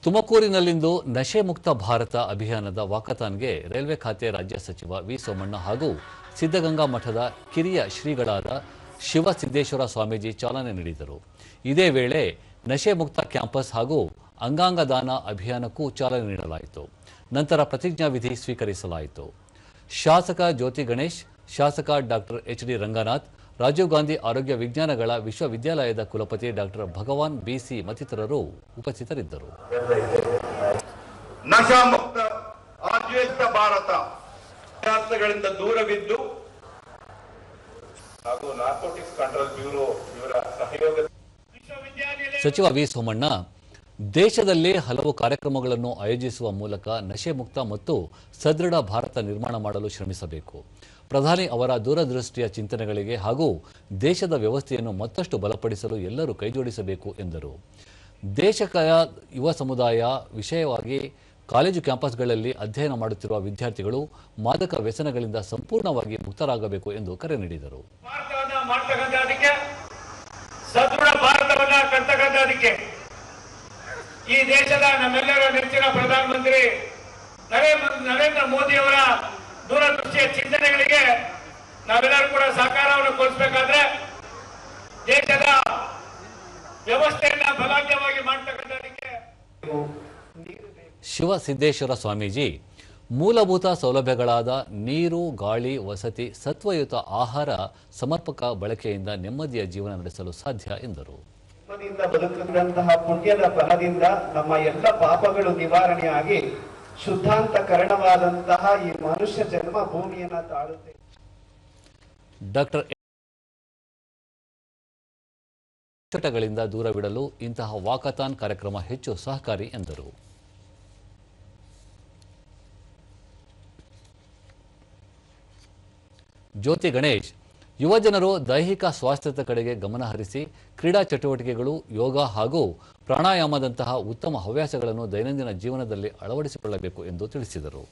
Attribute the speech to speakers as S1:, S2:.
S1: ತುಮಕೂರಿನಲ್ಲಿಂದು ನಶೆ ಮುಕ್ತ ಭಾರತ ಅಭಿಯಾನದ ವಾಕಥಾನ್ಗೆ ರೈಲ್ವೆ ಖಾತೆ ರಾಜ್ಯ ಸಚಿವ ವಿ ಸೋಮಣ್ಣ ಹಾಗೂ ಸಿದ್ಧಗಂಗಾ ಮಠದ ಕಿರಿಯ ಶ್ರೀಗಳಾದ ಶಿವಸಿದ್ದೇಶ್ವರ ಸ್ವಾಮೀಜಿ ಚಾಲನೆ ನೀಡಿದರು. ಇದೇ ವೇಳೆ ನಶೆ ಮುಕ್ತ ಕ್ಯಾಂಪಸ್ ಹಾಗೂ ಅಂಗಾಂಗ ದಾನ ಅಭಿಯಾನಕ್ಕೂ ಚಾಲನೆ ನೀಡಲಾಯಿತು. ನಂತರ ಪ್ರತಿಜ್ಞಾವಿಧಿ ಸ್ವೀಕರಿಸಲಾಯಿತು. ಶಾಸಕ ಜ್ಯೋತಿ ಗಣೇಶ್, ಶಾಸಕ ಡಾಕ್ಟರ್ ಎಚ್.ಡಿ. ರಂಗನಾಥ್, ರಾಜೀವ್ ಗಾಂಧಿ ಆರೋಗ್ಯ ವಿಜ್ಞಾನಗಳ ವಿಶ್ವವಿದ್ಯಾಲಯದ ಕುಲಪತಿ ಡಾಕ್ಟರ್ ಭಗವಾನ್ ಬಿಸಿ ಮತ್ತಿತರರು ಉಪಸ್ಥಿತರಿದ್ದರು.
S2: ನಶಾ ಮುಕ್ತ ಆದ್ಯತ ಭಾರತ ಪದಾರ್ಥಗಳಿಂದ ದೂರವಿದ್ದು ಹಾಗೂ ನಾರ್ಕೋಟಿಕ್ಸ್ ಕಂಟ್ರೋಲ್ ಬ್ಯೂರೋ ಇವರ ಸಹಯೋಗ.
S1: ಸಚಿವ ವಿ ಸೋಮಣ್ಣ ದೇಶದಲ್ಲಿ ಹಲವು ಕಾರ್ಯಕ್ರಮಗಳನ್ನು ಆಯೋಜಿಸುವ ಮೂಲಕ ನಶೆ ಮುಕ್ತ ಮತ್ತು ಸದೃಢ ಭಾರತ ನಿರ್ಮಾಣ ಮಾಡಲು ಶ್ರಮಿಸಬೇಕು. ಪ್ರಧಾನಿ ಅವರ ದೂರದೃಷ್ಟಿಯ ಚಿಂತನೆಗಳಿಗೆ ಹಾಗೂ ದೇಶದ ವ್ಯವಸ್ಥೆಯನ್ನು ಮತ್ತಷ್ಟು ಬಲಪಡಿಸಲು ಎಲ್ಲರೂ ಕೈಜೋಡಿಸಬೇಕು ಎಂದರು. ದೇಶದ ಯುವ ಸಮುದಾಯ ವಿಷಯವಾಗಿ ಕಾಲೇಜು ಕ್ಯಾಂಪಸ್ಗಳಲ್ಲಿ ಅಧ್ಯಯನ ಮಾಡುತ್ತಿರುವ ವಿದ್ಯಾರ್ಥಿಗಳು ಮಾದಕ ವ್ಯಸನಗಳಿಂದ ಸಂಪೂರ್ಣವಾಗಿ ಮುಕ್ತರಾಗಬೇಕು ಎಂದು ಕರೆ ನೀಡಿದರು.
S3: ಈ ದೇಶದ ನಮ್ಮೆಲ್ಲರ ನೆಚ್ಚಿನ ಪ್ರಧಾನಮಂತ್ರಿ ನರೇಂದ್ರ ಮೋದಿ ಅವರ ದೂರದೃಷ್ಟಿಯ ಚಿಂತನೆಗಳಿಗೆ ನಾವೆಲ್ಲರೂ ಕೂಡ ಸಹಕಾರವನ್ನು ಕೊಡಿಸಬೇಕಾದ್ರೆ ದೇಶದ ವ್ಯವಸ್ಥೆಯನ್ನ ಬಲಾಢ್ಯವಾಗಿ ಮಾಡ್ತಕ್ಕಂಥದಕ್ಕೆ
S1: ಶಿವಸಿದ್ದೇಶ್ವರ ಸ್ವಾಮೀಜಿ ಮೂಲಭೂತ ಸೌಲಭ್ಯಗಳಾದ ನೀರು, ಗಾಳಿ, ವಸತಿ, ಸತ್ವಯುತ ಆಹಾರ ಸಮರ್ಪಕ ಬಳಕೆಯಿಂದ ನೆಮ್ಮದಿಯ ಜೀವನ ನಡೆಸಲು ಸಾಧ್ಯ ಎಂದರು.
S4: ಬದುಕಿದಂತಹ ಪುಣ್ಯದ ಫಲದಿಂದ ನಮ್ಮ ಎಲ್ಲ ಪಾಪಗಳು ನಿವಾರಣೆಯಾಗಿ ಶುದ್ಧಾಂತಕರಣವಾದಂತಹ ಈ ಮನುಷ್ಯ ಜನ್ಮ ಭೂಮಿಯನ್ನ ತಾಳುತ್ತೆ.
S1: ಡಾಕ್ಟರ್ ಚಟಗಳಿಂದ ದೂರವಿಡಲು ಇಂತಹ ವಾಕಥಾನ್ ಕಾರ್ಯಕ್ರಮ ಹೆಚ್ಚು ಸಹಕಾರಿ ಎಂದರು. ಜ್ಯೋತಿ ಗಣೇಶ್ ಯುವಜನರು ದೈಹಿಕ ಸ್ವಾಸ್ಥ್ಯದ ಕಡೆಗೆ ಗಮನ ಹರಿಸಿ ಕ್ರೀಡಾ ಚಟುವಟಿಕೆಗಳು, ಯೋಗ ಹಾಗೂ ಪ್ರಾಣಾಯಾಮದಂತಹ ಉತ್ತಮ ಹವ್ಯಾಸಗಳನ್ನು ದೈನಂದಿನ ಜೀವನದಲ್ಲಿ ಅಳವಡಿಸಿಕೊಳ್ಳಬೇಕು ಎಂದು ತಿಳಿಸಿದರು.